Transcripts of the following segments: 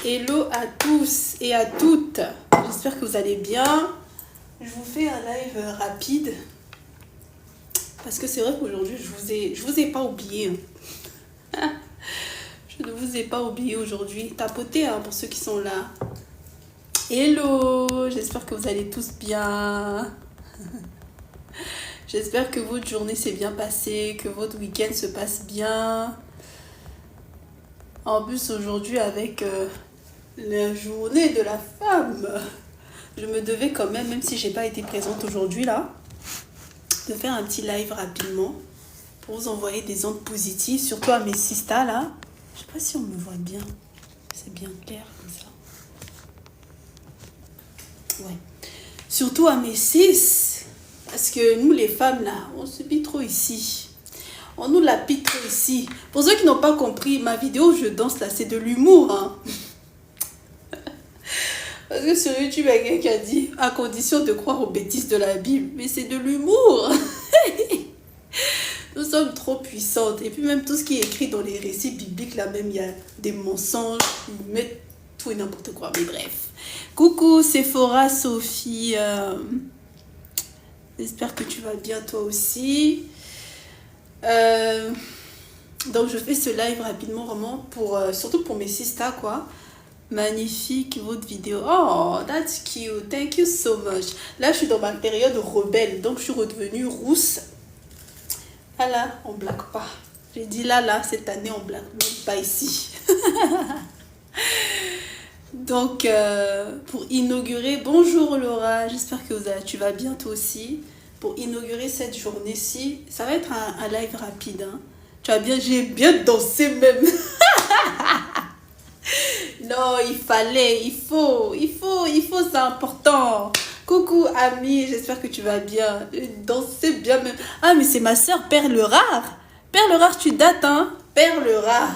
Hello à tous et à toutes. J'espère que vous allez bien. Je vous fais un live rapide. Parce que c'est vrai qu'aujourd'hui, je vous ai pas oublié. Je ne vous ai pas oublié aujourd'hui. Tapotez pour ceux qui sont là. Hello, j'espère que vous allez tous bien. J'espère que votre journée s'est bien passée, que votre week-end se passe bien. En plus, aujourd'hui, avec la journée de la femme, je me devais quand même si j'ai pas été présente aujourd'hui là, de faire un petit live rapidement pour vous envoyer des ondes positives, surtout à mes sistas là. Je sais pas si on me voit bien. C'est bien clair comme ça. Ouais. Surtout à mes sis. Parce que nous les femmes là, on subit trop ici. On nous la pique trop ici. Pour ceux qui n'ont pas compris, ma vidéo où je danse là, c'est de l'humour. Hein. Parce que sur YouTube, il y a quelqu'un qui a dit, à condition de croire aux bêtises de la Bible. Mais c'est de l'humour. Nous sommes trop puissantes. Et puis même tout ce qui est écrit dans les récits bibliques, là même, il y a des mensonges. Ils mettent tout et n'importe quoi. Mais bref. Coucou Sephora, Sophie. J'espère que tu vas bien toi aussi. Donc je fais ce live rapidement vraiment pour surtout pour mes sistas quoi. Magnifique votre vidéo. Oh, that's cute. Thank you so much. Là, je suis dans ma période rebelle. Donc, je suis redevenue rousse. Ah là, on blague pas. J'ai dit là, cette année, on blague même pas ici. Donc, pour inaugurer... Bonjour Laura, j'espère que tu vas bien toi aussi. Pour inaugurer cette journée-ci, ça va être un live rapide. Hein. J'ai bien dansé même. Non, il faut, c'est important. Coucou Ami, j'espère que tu vas bien. Danser bien même. Ah, mais c'est ma soeur Perle Rare. Perle Rare, tu dates, hein? Perle Rare.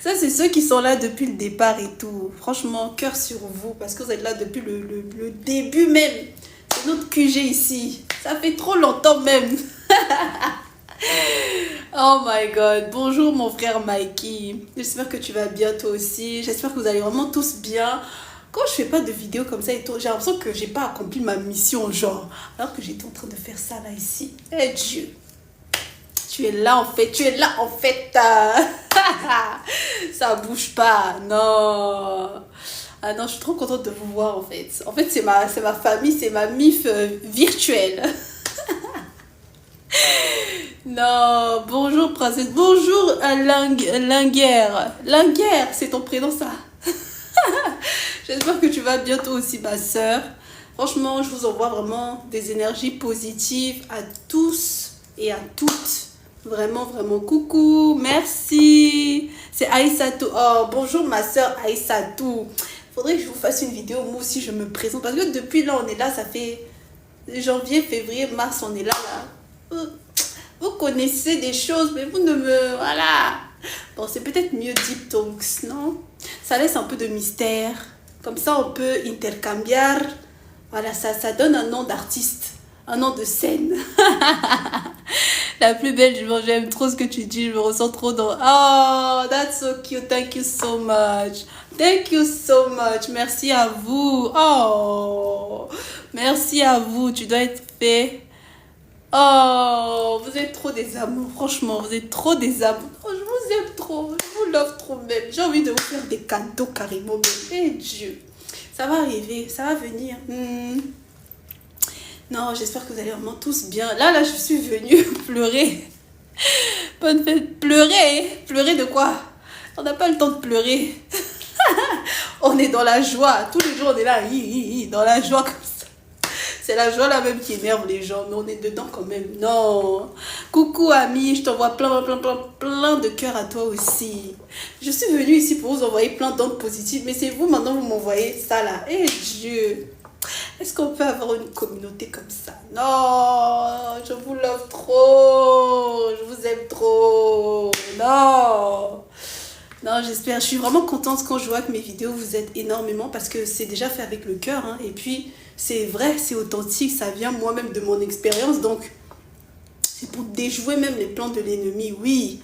Ça, c'est ceux qui sont là depuis le départ et tout. Franchement, cœur sur vous, parce que vous êtes là depuis le début même. C'est notre QG ici. Ça fait trop longtemps même. Oh my god, bonjour mon frère Mikey. J'espère que tu vas bien toi aussi. J'espère que vous allez vraiment tous bien. Quand je fais pas de vidéos comme ça et tout, j'ai l'impression que j'ai pas accompli ma mission genre. Alors que j'étais en train de faire ça là ici. Eh Dieu. Tu es là en fait. Ça bouge pas. Non. Ah non, je suis trop contente de vous voir en fait. En fait, c'est ma famille, c'est ma mif virtuelle. Non, bonjour princesse, bonjour Linguère. Linguère, c'est ton prénom ça. J'espère que tu vas bientôt aussi ma soeur. Franchement, je vous envoie vraiment des énergies positives à tous et à toutes. Vraiment, vraiment, coucou, merci. C'est Aïssatou. Oh, bonjour ma soeur Aïssatou. Faudrait que je vous fasse une vidéo, moi aussi je me présente. Parce que depuis là, on est là, ça fait janvier, février, mars, on est là. Vous connaissez des choses, mais vous ne me... Voilà. Bon, c'est peut-être mieux Deep Talks, non? Ça laisse un peu de mystère. Comme ça, on peut intercambiar. Voilà, ça donne un nom d'artiste. Un nom de scène. La plus belle, j'aime trop ce que tu dis. Je me ressens trop dans... Oh, that's so cute. Thank you so much. Thank you so much. Merci à vous. Oh, merci à vous. Tu dois être fait... Oh, vous êtes trop des amours, franchement, vous êtes trop des amours. Oh, je vous aime trop, je vous love trop même. J'ai envie de vous faire des cadeaux carrément même. Eh Dieu, ça va arriver, ça va venir. Non, j'espère que vous allez vraiment tous bien. Là, je suis venue pleurer. Bonne fête, pleurer. Pleurer de quoi? On n'a pas le temps de pleurer. On est dans la joie. Tous les jours, on est là, dans la joie comme ça. C'est la joie là même qui énerve les gens, mais on est dedans quand même. Non. Coucou Ami, je t'envoie plein de cœur à toi aussi. Je suis venue ici pour vous envoyer plein d'ondes positives, mais c'est vous maintenant vous m'envoyez ça là. Eh Dieu. Est-ce qu'on peut avoir une communauté comme ça? Non, je vous love trop. Je vous aime trop. Non. Non, j'espère. Je suis vraiment contente quand je vois que mes vidéos vous aident énormément parce que c'est déjà fait avec le cœur. Hein, et puis, c'est vrai, c'est authentique. Ça vient moi-même de mon expérience. Donc, c'est pour déjouer même les plans de l'ennemi. Oui.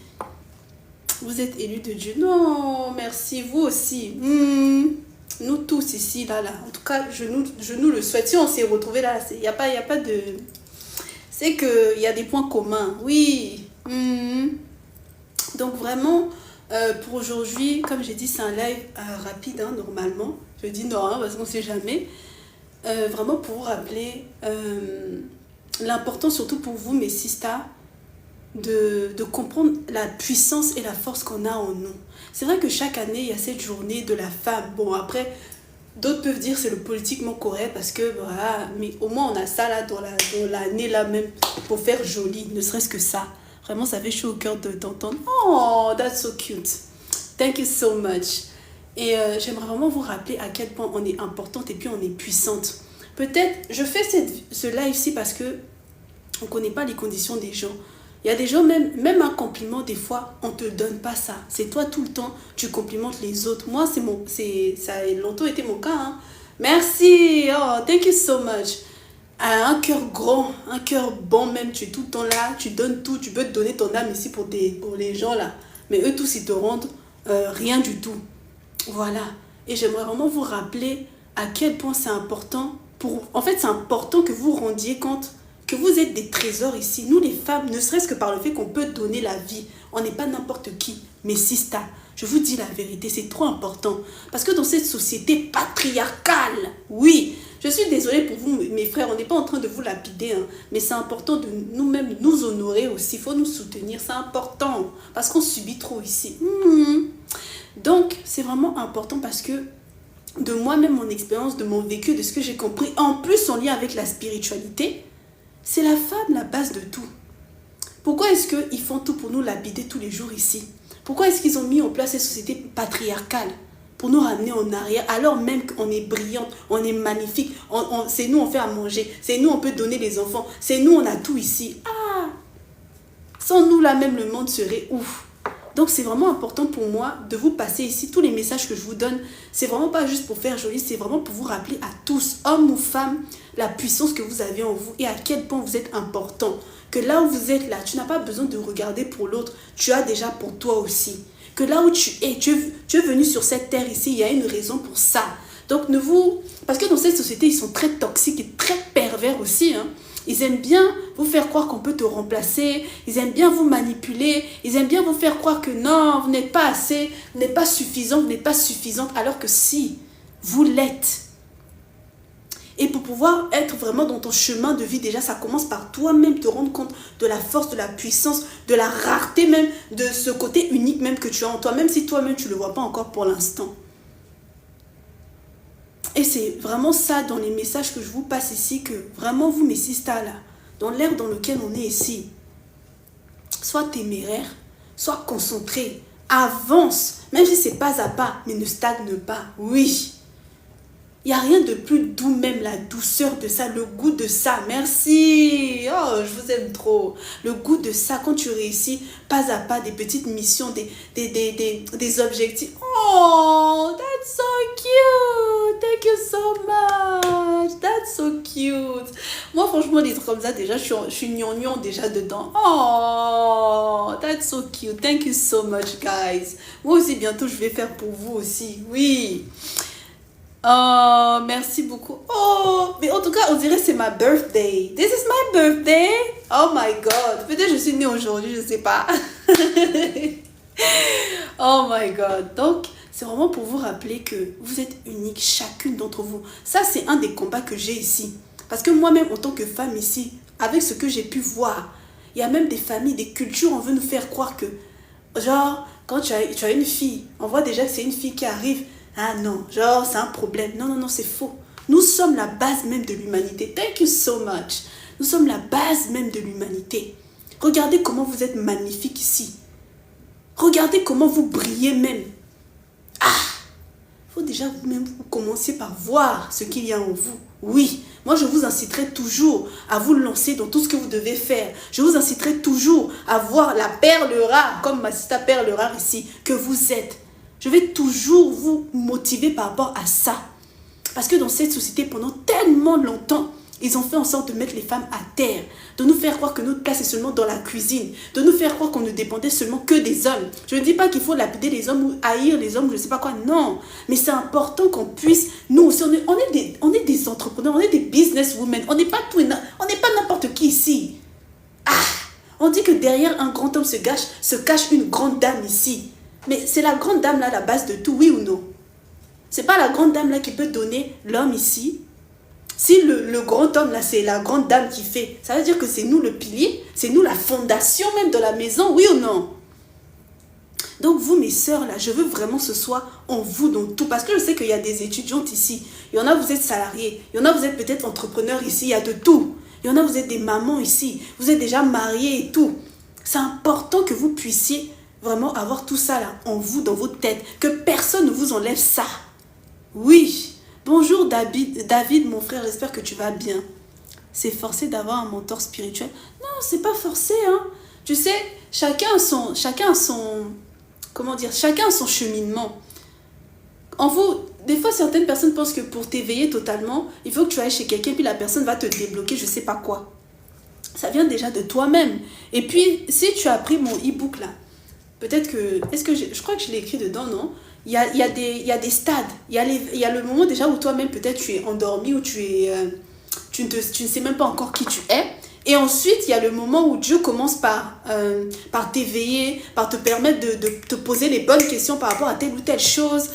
Vous êtes élus de Dieu. Non, merci, vous aussi. Nous tous ici, là. En tout cas, je nous le souhaite. Si on s'est retrouvés là, il n'y a pas de... C'est qu'il y a des points communs. Oui. Donc vraiment, pour aujourd'hui, comme j'ai dit, c'est un live rapide, hein, normalement. Je dis non, hein, parce qu'on ne sait jamais. Vraiment pour vous rappeler l'important, surtout pour vous, mes sisters, de comprendre la puissance et la force qu'on a en nous. C'est vrai que chaque année, il y a cette journée de la femme. Bon, après, d'autres peuvent dire c'est le politiquement correct parce que, voilà, mais au moins on a ça là dans l'année là même pour faire joli, ne serait-ce que ça. Vraiment, ça fait chaud au cœur d'entendre. Oh, that's so cute. Thank you so much. Et j'aimerais vraiment vous rappeler à quel point on est importante et puis on est puissante. Peut-être, je fais ce live-ci parce que on ne connaît pas les conditions des gens. Il y a des gens, même un compliment, des fois, on ne te donne pas ça. C'est toi tout le temps, tu complimentes les autres. Moi, ça a longtemps été mon cas. Hein. Merci, oh, thank you so much. Un cœur grand, un cœur bon même, tu es tout le temps là, tu donnes tout, tu peux te donner ton âme ici pour les gens là. Mais eux tous, ils te rendent rien du tout. Voilà. Et j'aimerais vraiment vous rappeler à quel point c'est important. En fait, c'est important que vous rendiez compte que vous êtes des trésors ici. Nous, les femmes, ne serait-ce que par le fait qu'on peut donner la vie. On n'est pas n'importe qui. Mais sisters, je vous dis la vérité, c'est trop important. Parce que dans cette société patriarcale, oui, je suis désolée pour vous, mes frères, on n'est pas en train de vous lapider. Hein, mais c'est important de nous-mêmes nous honorer aussi. Il faut nous soutenir, c'est important. Parce qu'on subit trop ici. Donc, c'est vraiment important parce que de moi-même, mon expérience, de mon vécu, de ce que j'ai compris, en plus en lien avec la spiritualité, c'est la femme la base de tout. Pourquoi est-ce qu'ils font tout pour nous lapider tous les jours ici? Pourquoi est-ce qu'ils ont mis en place cette société patriarcale pour nous ramener en arrière alors même qu'on est brillante, on est magnifique, c'est nous on fait à manger, c'est nous on peut donner les enfants, c'est nous on a tout ici. Ah! Sans nous là même le monde serait ouf. Donc c'est vraiment important pour moi de vous passer ici tous les messages que je vous donne. C'est vraiment pas juste pour faire joli, c'est vraiment pour vous rappeler à tous, hommes ou femmes, la puissance que vous avez en vous et à quel point vous êtes important. Que là où vous êtes là, tu n'as pas besoin de regarder pour l'autre, tu as déjà pour toi aussi. Que là où tu es, tu es venu sur cette terre ici, il y a une raison pour ça. Donc parce que dans cette société, ils sont très toxiques et très pervers aussi, hein. Ils aiment bien vous faire croire qu'on peut te remplacer. Ils aiment bien vous manipuler. Ils aiment bien vous faire croire que non, vous n'êtes pas assez, vous n'êtes pas suffisant, vous n'êtes pas suffisante. Alors que si, vous l'êtes. Et pour pouvoir être vraiment dans ton chemin de vie, déjà, ça commence par toi-même te rendre compte de la force, de la puissance, de la rareté même, de ce côté unique même que tu as en toi, même si toi-même tu ne le vois pas encore pour l'instant. Et c'est vraiment ça dans les messages que je vous passe ici, que vraiment vous, mes sisters là, dans l'ère dans lequel on est ici, sois téméraire, sois concentré, avance, même si c'est pas à pas, mais ne stagne pas. Oui, il n'y a rien de plus doux, même la douceur de ça, le goût de ça. Merci, oh, je vous aime trop. Le goût de ça, quand tu réussis, pas à pas, des petites missions, des objectifs. Oh, that's so cute. Thank you so much. That's so cute. Moi, franchement, des trucs comme ça, déjà, je suis gnangnan déjà dedans. Oh, that's so cute. Thank you so much, guys. Moi aussi, bientôt, je vais faire pour vous aussi. Oui. Oh, merci beaucoup. Oh, mais en tout cas, on dirait que c'est ma birthday. This is my birthday. Oh my God. Peut-être que je suis née aujourd'hui, je ne sais pas. Oh my God. Donc, c'est vraiment pour vous rappeler que vous êtes unique, chacune d'entre vous. Ça, c'est un des combats que j'ai ici. Parce que moi-même, en tant que femme ici, avec ce que j'ai pu voir, il y a même des familles, des cultures, on veut nous faire croire que, genre, quand tu as une fille, on voit déjà que c'est une fille qui arrive. Ah non, genre c'est un problème. Non, non, non, c'est faux. Nous sommes la base même de l'humanité. Thank you so much. Nous sommes la base même de l'humanité. Regardez comment vous êtes magnifique ici. Regardez comment vous brillez même. Ah, il faut déjà vous-même vous commencer par voir ce qu'il y a en vous. Oui, moi je vous inciterai toujours à vous lancer dans tout ce que vous devez faire. Je vous inciterai toujours à voir la perle rare, comme ma sista perle rare ici, que vous êtes. Je vais toujours vous motiver par rapport à ça. Parce que dans cette société, pendant tellement longtemps, Ils ont fait en sorte de mettre les femmes à terre, de nous faire croire que notre place est seulement dans la cuisine, de nous faire croire qu'on ne dépendait seulement que des hommes. Je ne dis pas qu'il faut lapider les hommes ou haïr les hommes, je ne sais pas quoi, non. Mais c'est important qu'on puisse, nous aussi, on est des entrepreneurs, on est des businesswomen, on n'est pas n'importe qui ici. Ah, on dit que derrière un grand homme se cache une grande dame ici. Mais c'est la grande dame là, la base de tout, oui ou non? C'est pas la grande dame là qui peut donner l'homme ici. Si le grand homme là, c'est la grande dame qui fait, ça veut dire que c'est nous le pilier, c'est nous la fondation même de la maison, oui ou non? Donc vous, mes sœurs, là, je veux vraiment ce soit en vous dans tout. Parce que je sais qu'il y a des étudiantes ici. Il y en a, vous êtes salariés. Il y en a, vous êtes peut-être entrepreneurs ici. Il y a de tout. Il y en a, vous êtes des mamans ici. Vous êtes déjà mariés et tout. C'est important que vous puissiez vraiment avoir tout ça là en vous, dans votre tête. Que personne ne vous enlève ça. Oui. Bonjour David, mon frère, j'espère que tu vas bien. C'est forcé d'avoir un mentor spirituel. Non, c'est pas forcé, hein. Tu sais, chacun a son cheminement. En vous, des fois, certaines personnes pensent que pour t'éveiller totalement, il faut que tu ailles chez quelqu'un, puis la personne va te débloquer, je sais pas quoi. Ça vient déjà de toi-même. Et puis, si tu as pris mon e-book là, peut-être que... je crois que je l'ai écrit dedans, non? Il y a des stades. Il y a le moment déjà où toi-même, peut-être, tu es endormi, ou tu ne sais même pas encore qui tu es. Et ensuite, il y a le moment où Dieu commence par t'éveiller, par te permettre de te poser les bonnes questions par rapport à telle ou telle chose.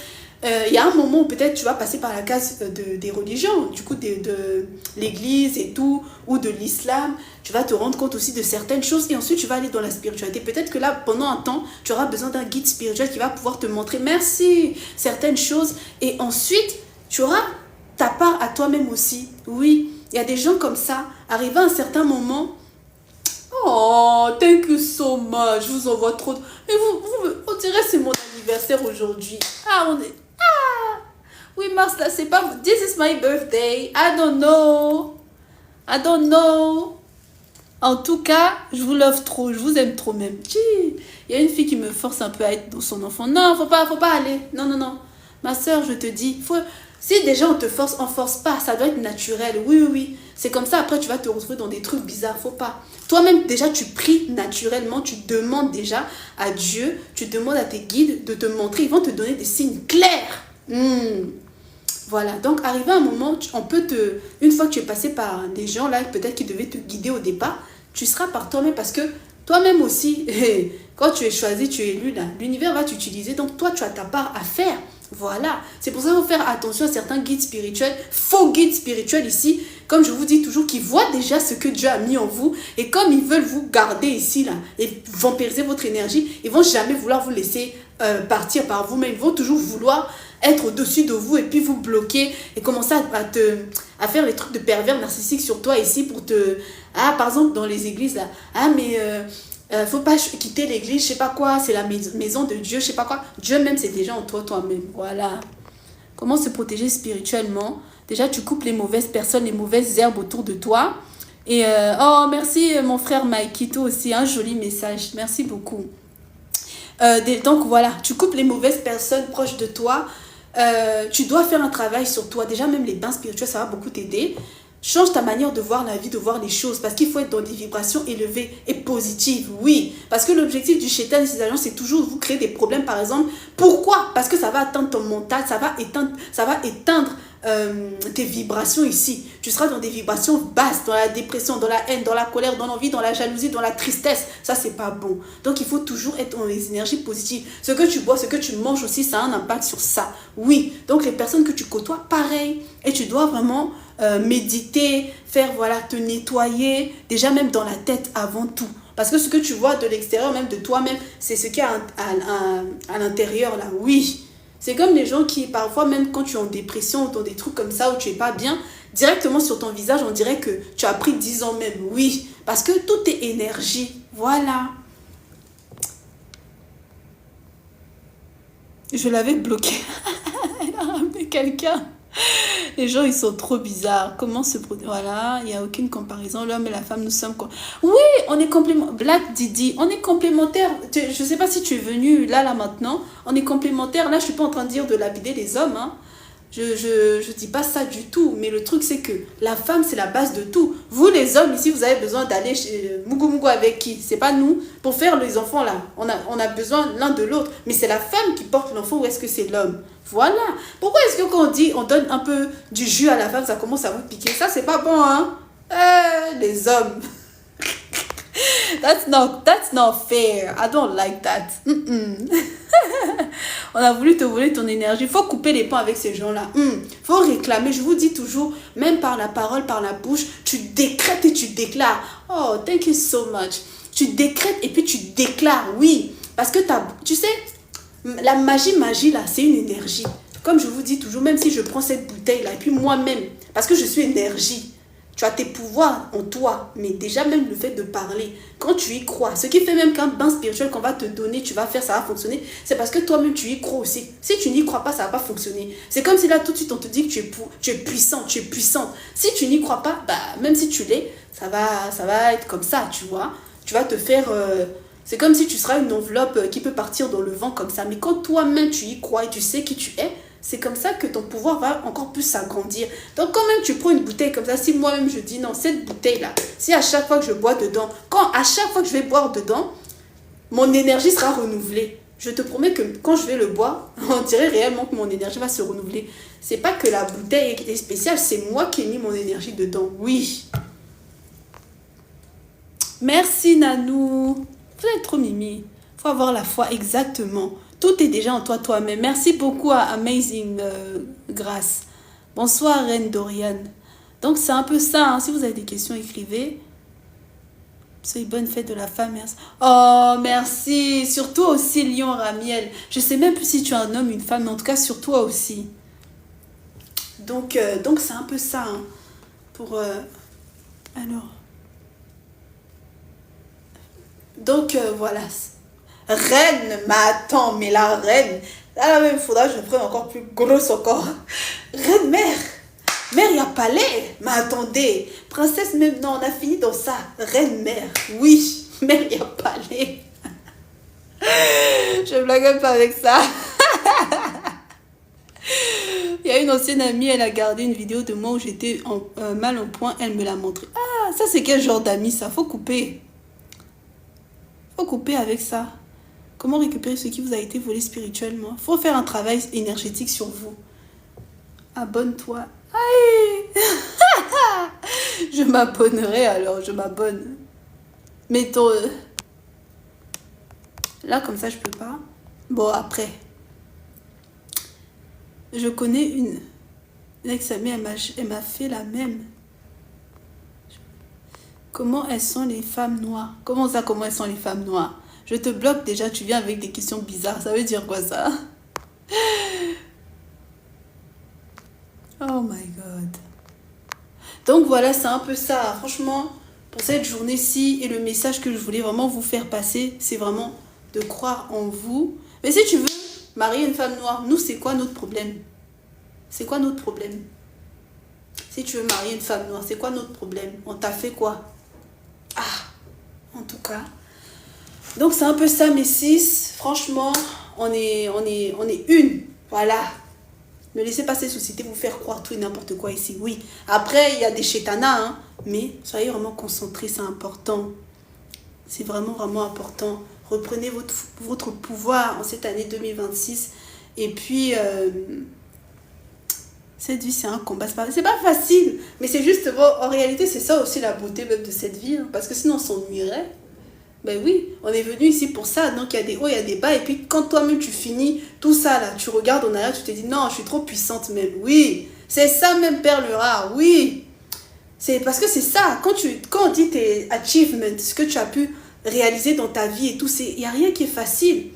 Il y a un moment où peut-être tu vas passer par la case des religions, du coup de l'église et tout, ou de l'islam. Tu vas te rendre compte aussi de certaines choses et ensuite tu vas aller dans la spiritualité. Peut-être que là, pendant un temps, tu auras besoin d'un guide spirituel qui va pouvoir te montrer, merci, certaines choses. Et ensuite, tu auras ta part à toi-même aussi. Oui, il y a des gens comme ça, arrivé à un certain moment, oh, thank you so much, je vous envoie trop. Mais on dirait que c'est mon anniversaire aujourd'hui. Oui, Mars, là, c'est pas... This is my birthday. I don't know. En tout cas, je vous love trop. Je vous aime trop même. Il y a une fille qui me force un peu à être dans son enfant. Non, faut pas aller. Non. Ma soeur, je te dis, si déjà on te force, on force pas. Ça doit être naturel. Oui. C'est comme ça, après, tu vas te retrouver dans des trucs bizarres. Faut pas. Toi-même, déjà, tu pries naturellement. Tu demandes déjà à Dieu, tu demandes à tes guides de te montrer. Ils vont te donner des signes clairs. Voilà, donc arrivé à un moment, une fois que tu es passé par des gens là, peut-être qui devaient te guider au départ, tu seras par toi-même parce que toi-même aussi, quand tu es choisi, tu es élu là, l'univers va t'utiliser, donc toi tu as ta part à faire. Voilà, c'est pour ça qu'il faut faire attention à certains guides spirituels, faux guides spirituels ici, comme je vous dis toujours, qui voient déjà ce que Dieu a mis en vous et comme ils veulent vous garder ici là et vampiriser votre énergie, ils vont jamais vouloir vous laisser partir par vous-même, ils vont toujours vouloir être au-dessus de vous et puis vous bloquer et commencer à faire les trucs de pervers narcissiques sur toi ici pour te... par exemple dans les églises là, faut pas quitter l'église, je sais pas quoi, c'est la maison de Dieu, je sais pas quoi. Dieu même c'est déjà en toi-même, voilà. Comment se protéger spirituellement? Déjà tu coupes les mauvaises personnes, les mauvaises herbes autour de toi. Et oh merci mon frère Maikito aussi, un joli message, merci beaucoup. Donc voilà, tu coupes les mauvaises personnes proches de toi. Tu dois faire un travail sur toi. Déjà même les bains spirituels, ça va beaucoup t'aider. Change ta manière de voir la vie, de voir les choses. Parce qu'il faut être dans des vibrations élevées et positives. Oui. Parce que l'objectif du shaitan et ses agences, c'est toujours vous créer des problèmes, par exemple. Pourquoi? Parce que ça va atteindre ton mental, ça va éteindre tes vibrations ici. Tu seras dans des vibrations basses, dans la dépression, dans la haine, dans la colère, dans l'envie, dans la jalousie, dans la tristesse. Ça, c'est pas bon. Donc, il faut toujours être dans les énergies positives. Ce que tu bois, ce que tu manges aussi, ça a un impact sur ça. Oui. Donc, les personnes que tu côtoies, pareil. Et tu dois vraiment méditer, te nettoyer, déjà même dans la tête avant tout. Parce que ce que tu vois de l'extérieur, même de toi-même, c'est ce qu'il y a à l'intérieur, là. Oui. C'est comme les gens qui, parfois, même quand tu es en dépression ou dans des trucs comme ça, où tu n'es pas bien, directement sur ton visage, on dirait que tu as pris 10 ans même. Oui. Parce que tout est énergie. Voilà. Je l'avais bloqué. Elle a ramené quelqu'un. Les gens, ils sont trop bizarres. Comment se protéger? Voilà, il n'y a aucune comparaison. L'homme et la femme, nous sommes... Oui, on est complémentaires. Black Didi, on est complémentaires. Je ne sais pas si tu es venu là, maintenant. On est complémentaires. Là, je ne suis pas en train de dire de lapider les hommes. Hein. Je dis pas ça du tout, mais le truc c'est que la femme c'est la base de tout. Vous les hommes ici, vous avez besoin d'aller chez Mugu Mugu avec qui? C'est pas nous. Pour faire les enfants là, on a besoin l'un de l'autre. Mais c'est la femme qui porte l'enfant ou est-ce que c'est l'homme? Voilà. Pourquoi est-ce que quand on dit on donne un peu du jus à la femme, ça commence à vous piquer? Ça c'est pas bon, hein? Les hommes. That's not fair. I don't like that. On a voulu te voler ton énergie. Faut couper les ponts avec ces gens-là. Faut réclamer. Je vous dis toujours, même par la parole, par la bouche, tu décrètes et tu déclares. Oh, thank you so much. Tu décrètes et puis tu déclares, oui. Parce que tu sais, la magie là, c'est une énergie. Comme je vous dis toujours, même si je prends cette bouteille-là, et puis moi-même, parce que je suis énergie, tu as tes pouvoirs en toi, mais déjà même le fait de parler, quand tu y crois, ce qui fait même qu'un bain spirituel qu'on va te donner, tu vas faire, ça va fonctionner, c'est parce que toi-même tu y crois aussi. Si tu n'y crois pas, ça va pas fonctionner. C'est comme si là tout de suite on te dit que tu es puissant, tu es puissante. Si tu n'y crois pas, bah, même si tu l'es, ça va être comme ça, tu vois. Tu vas te faire... c'est comme si tu seras une enveloppe qui peut partir dans le vent comme ça. Mais quand toi-même tu y crois et tu sais qui tu es, c'est comme ça que ton pouvoir va encore plus s'agrandir. Donc quand même tu prends une bouteille comme ça, si moi-même je dis non, cette bouteille-là, si à chaque fois que je bois dedans, à chaque fois que je vais boire dedans, mon énergie sera renouvelée. Je te promets que quand je vais le boire, on dirait réellement que mon énergie va se renouveler. C'est pas que la bouteille est spéciale, c'est moi qui ai mis mon énergie dedans. Oui. Merci Nanou. Vous êtes trop mimi. Faut avoir la foi exactement. Tout est déjà en toi-même. Merci beaucoup à Amazing Grâce. Bonsoir Reine Dorian. Donc c'est un peu ça. Hein. Si vous avez des questions, écrivez. C'est une bonne fête de la femme. Merci. Oh, merci. Sur toi aussi, Lion Ramiel. Je sais même plus si tu es un homme ou une femme, mais en tout cas sur toi aussi. Donc c'est un peu ça. Hein. Pour... alors... Donc, voilà. Reine, mais attends, mais la reine, là même, il faudra que je prenne encore plus grosse encore. Reine mère, mère, il y a palais. Mais attendez, princesse, même, non, on a fini dans ça. Reine mère, oui, mère, il y a palais. Je blague même pas avec ça. Il y a une ancienne amie, elle a gardé une vidéo de moi où j'étais mal en point, elle me l'a montré. Ah, ça c'est quel genre d'ami ça? Faut couper. Faut couper avec ça. Comment récupérer ce qui vous a été volé spirituellement? Faut faire un travail énergétique sur vous. Abonne-toi. Aïe. Je m'abonnerai alors, je m'abonne. Mettons... là, comme ça, je peux pas. Bon, après. Je connais une ex-amie, elle m'a fait la même. Comment elles sont les femmes noires? Comment ça, comment elles sont les femmes noires? Je te bloque déjà, tu viens avec des questions bizarres. Ça veut dire quoi ça? Oh my God. Donc voilà, c'est un peu ça. Franchement, pour cette journée-ci, et le message que je voulais vraiment vous faire passer, c'est vraiment de croire en vous. Mais si tu veux marier une femme noire, nous, c'est quoi notre problème? C'est quoi notre problème? Si tu veux marier une femme noire, c'est quoi notre problème? On t'a fait quoi? Ah, en tout cas. Donc c'est un peu ça mes six. Franchement, on est une. Voilà. Ne laissez pas cette société vous faire croire tout et n'importe quoi ici. Oui. Après, il y a des chétanas, hein. Mais soyez vraiment concentrés, c'est important. C'est vraiment, vraiment important. Reprenez votre pouvoir en cette année 2026. Et puis, cette vie, c'est un combat. C'est pas facile. Mais c'est juste, bon, en réalité, c'est ça aussi la beauté même de cette vie. Hein, parce que sinon, on s'ennuierait. Ben oui, on est venu ici pour ça. Donc, il y a des hauts, il y a des bas. Et puis, quand toi-même, tu finis tout ça, là, tu regardes en arrière, tu te dis, non, je suis trop puissante même. Oui, c'est ça même, perle rare. Oui, c'est parce que c'est ça. Quand on dit tes achievements, ce que tu as pu réaliser dans ta vie et tout, il n'y a rien qui est facile.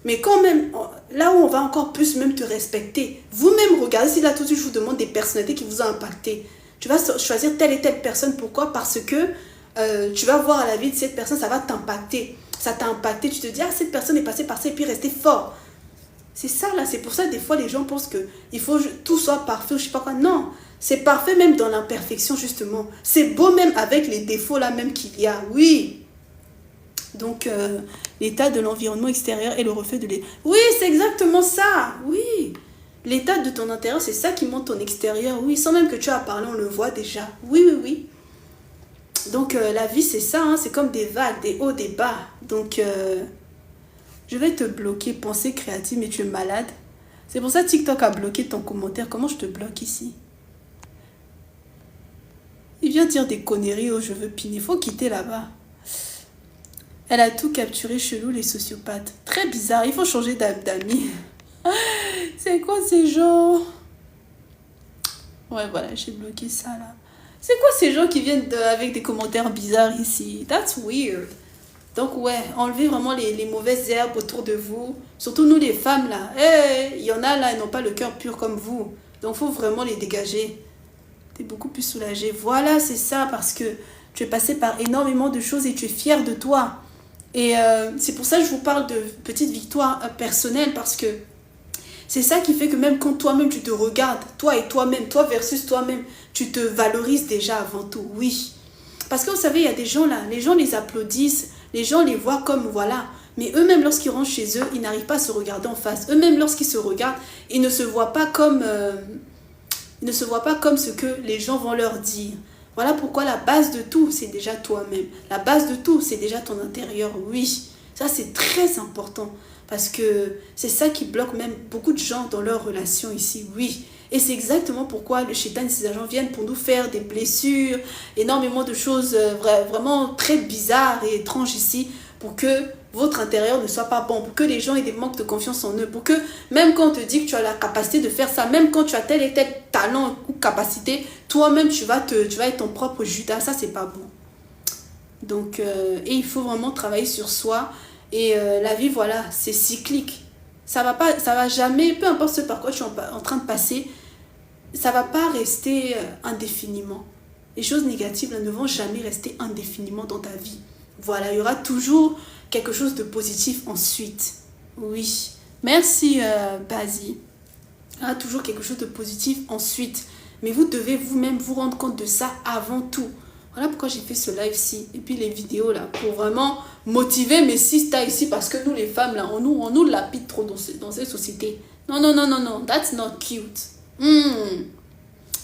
Mais quand même, là où on va encore plus même te respecter, vous-même, regardez, si là, tout de suite, je vous demande des personnalités qui vous ont impacté. Tu vas choisir telle et telle personne. Pourquoi? Parce que tu vas voir à la vie de cette personne, ça va t'impacter. Ça t'a impacté, tu te dis, ah, cette personne est passée par ça et puis rester fort. C'est ça là, c'est pour ça des fois les gens pensent que il faut que tout soit parfait ou je sais pas quoi. Non, c'est parfait même dans l'imperfection justement. C'est beau même avec les défauts là même qu'il y a, oui. Donc l'état de l'environnement extérieur est le reflet de l'état. Oui, c'est exactement ça, oui. L'état de ton intérieur, c'est ça qui montre ton extérieur. Oui, sans même que tu aies à parler, on le voit déjà. Oui, oui, oui. Donc, la vie, c'est ça. Hein, c'est comme des vagues, des hauts, des bas. Donc, je vais te bloquer. Pensée créative, mais tu es malade. C'est pour ça que TikTok a bloqué ton commentaire. Comment je te bloque ici? Il vient dire des conneries. Oh, je veux piner. Il faut quitter là-bas. Elle a tout capturé, chelou, les sociopathes. Très bizarre. Il faut changer d'amis. C'est quoi ces gens? Ouais, voilà, j'ai bloqué ça là. C'est quoi ces gens qui viennent avec des commentaires bizarres ici? That's weird. Donc ouais, enlevez vraiment les mauvaises herbes autour de vous. Surtout nous les femmes là. Il y en a là, ils n'ont pas le cœur pur comme vous. Donc faut vraiment les dégager. T'es beaucoup plus soulagée. Voilà, c'est ça, parce que tu es passé par énormément de choses et tu es fière de toi. Et c'est pour ça que je vous parle de petites victoires personnelles, parce que c'est ça qui fait que même quand toi-même tu te regardes, toi et toi-même, toi versus toi-même, tu te valorises déjà avant tout, oui. Parce que vous savez, il y a des gens là, les gens les applaudissent, les gens les voient comme voilà. Mais eux-mêmes, lorsqu'ils rentrent chez eux, ils n'arrivent pas à se regarder en face. Eux-mêmes, lorsqu'ils se regardent, ils ne se voient pas comme, ce que les gens vont leur dire. Voilà pourquoi la base de tout, c'est déjà toi-même. La base de tout, c'est déjà ton intérieur, oui. Ça, c'est très important. Parce que c'est ça qui bloque même beaucoup de gens dans leurs relations ici, oui. Et c'est exactement pourquoi le Shaitan et ses agents viennent pour nous faire des blessures, énormément de choses vraiment très bizarres et étranges ici, pour que votre intérieur ne soit pas bon, pour que les gens aient des manques de confiance en eux, pour que même quand on te dit que tu as la capacité de faire ça, même quand tu as tel et tel talent ou capacité, toi-même tu vas être ton propre Judas. Ça, c'est pas bon. Donc, et il faut vraiment travailler sur soi. Et la vie, voilà, c'est cyclique. Ça va jamais, peu importe ce par quoi tu es en train de passer, ça va pas rester indéfiniment. Les choses négatives là, ne vont jamais rester indéfiniment dans ta vie. Voilà, il y aura toujours quelque chose de positif ensuite. Oui. Merci, Basie. Il y aura toujours quelque chose de positif ensuite. Mais vous devez vous-même vous rendre compte de ça avant tout. Voilà pourquoi j'ai fait ce live-ci. Et puis les vidéos là, pour vraiment motiver mes sisters ici. Parce que nous les femmes là, on nous lapide trop dans cette société. Non, non, non, non, non. That's not cute.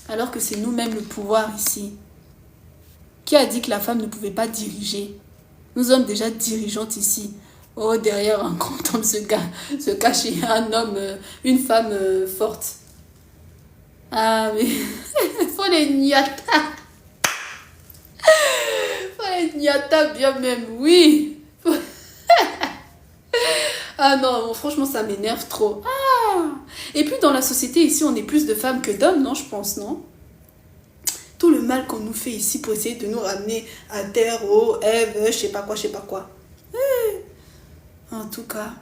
Alors que c'est nous-mêmes le pouvoir ici. Qui a dit que la femme ne pouvait pas diriger? Nous sommes déjà dirigeantes ici. Oh, derrière un grand homme se cache un homme, une femme forte. Ah, mais il faut les niata. Niata bien même, oui. Ah non, franchement, ça m'énerve trop. Ah. Et puis dans la société ici, on est plus de femmes que d'hommes, non, je pense, non? Tout le mal qu'on nous fait ici pour essayer de nous ramener à terre, oh, Ève, je sais pas quoi. En tout cas,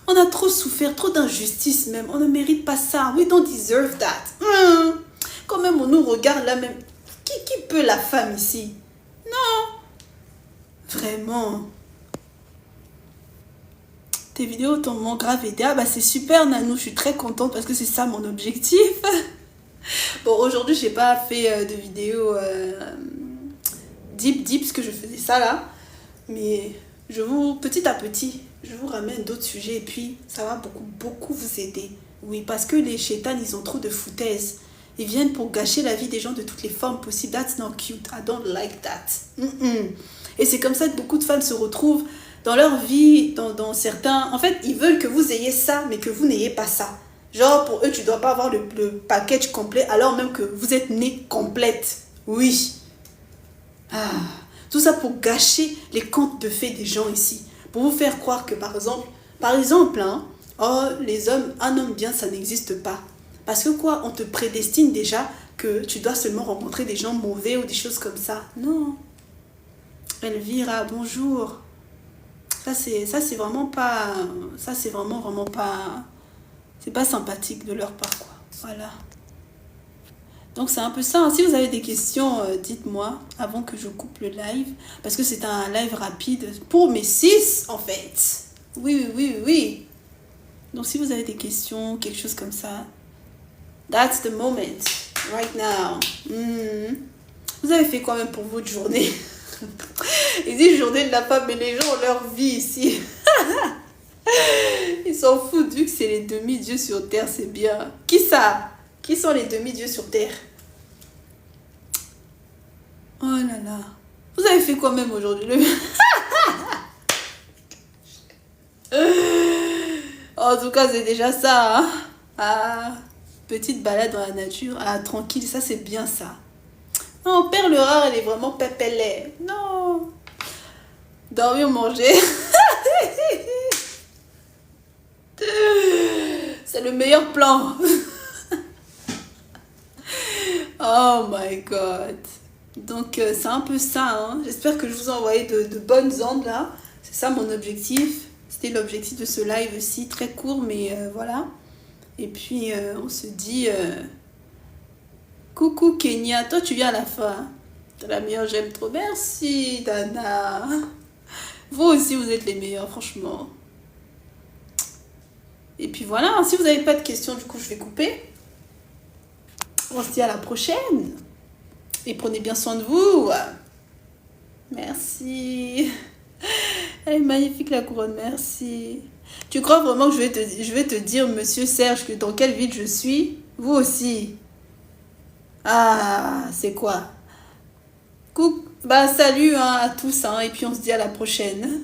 on a trop souffert, trop d'injustice même. On ne mérite pas ça. We don't deserve that. Quand même, on nous regarde là même. Qui peut la femme ici? Non. Vraiment. Tes vidéos t'ont grave aidé. Ah bah c'est super Nanou, je suis très contente parce que c'est ça mon objectif. Bon, aujourd'hui j'ai pas fait de vidéo deep parce que je faisais ça là. Mais petit à petit, je vous ramène d'autres sujets et puis ça va beaucoup vous aider. Oui, parce que les chétans, ils ont trop de foutaises. Ils viennent pour gâcher la vie des gens de toutes les formes possibles. That's not cute. I don't like that. Et c'est comme ça que beaucoup de femmes se retrouvent dans leur vie, dans certains... En fait, ils veulent que vous ayez ça, mais que vous n'ayez pas ça. Genre, pour eux, tu ne dois pas avoir le package complet, alors même que vous êtes née complète. Oui. Ah. Tout ça pour gâcher les contes de fées des gens ici. Pour vous faire croire que, par exemple, hein, oh, les hommes, un homme bien, ça n'existe pas. Parce que quoi, on te prédestine déjà que tu dois seulement rencontrer des gens mauvais ou des choses comme ça. Non. Elvira, bonjour. Ça c'est vraiment pas... Ça c'est vraiment pas... C'est pas sympathique de leur part, quoi. Voilà. Donc c'est un peu ça. Si vous avez des questions, dites-moi avant que je coupe le live. Parce que c'est un live rapide pour mes 6, en fait. Oui. Donc si vous avez des questions, quelque chose comme ça, that's the moment, right now. Vous avez fait quoi même pour votre journée? Ils disent journée de la femme, mais les gens ont leur vie ici. Ils s'en foutent vu que c'est les demi-dieux sur terre, c'est bien. Qui ça? Qui sont les demi-dieux sur terre? Oh là là. Vous avez fait quoi même aujourd'hui? En tout cas, c'est déjà ça. Hein? Ah, petite balade dans la nature. Ah, tranquille, ça c'est bien ça. Non, Perle rare, elle est vraiment pépélée. Non. Dormir, manger. C'est le meilleur plan. Oh my god. Donc, c'est un peu ça. Hein. J'espère que je vous ai envoyé de bonnes ondes là. C'est ça mon objectif. C'était l'objectif de ce live-ci. Très court, mais voilà. Et puis, on se dit... coucou Kenya. Toi, tu viens à la fin. T'es la meilleure, j'aime trop. Merci, Dana. Vous aussi, vous êtes les meilleurs, franchement. Et puis voilà, si vous n'avez pas de questions, du coup, je vais couper. On se dit à la prochaine. Et prenez bien soin de vous. Merci. Elle est magnifique, la couronne, merci. Tu crois vraiment que je vais te dire, monsieur Serge, que dans quelle ville je suis? Vous aussi. Ah, c'est quoi? Coucou. Bah, salut hein, à tous, hein, et puis on se dit à la prochaine.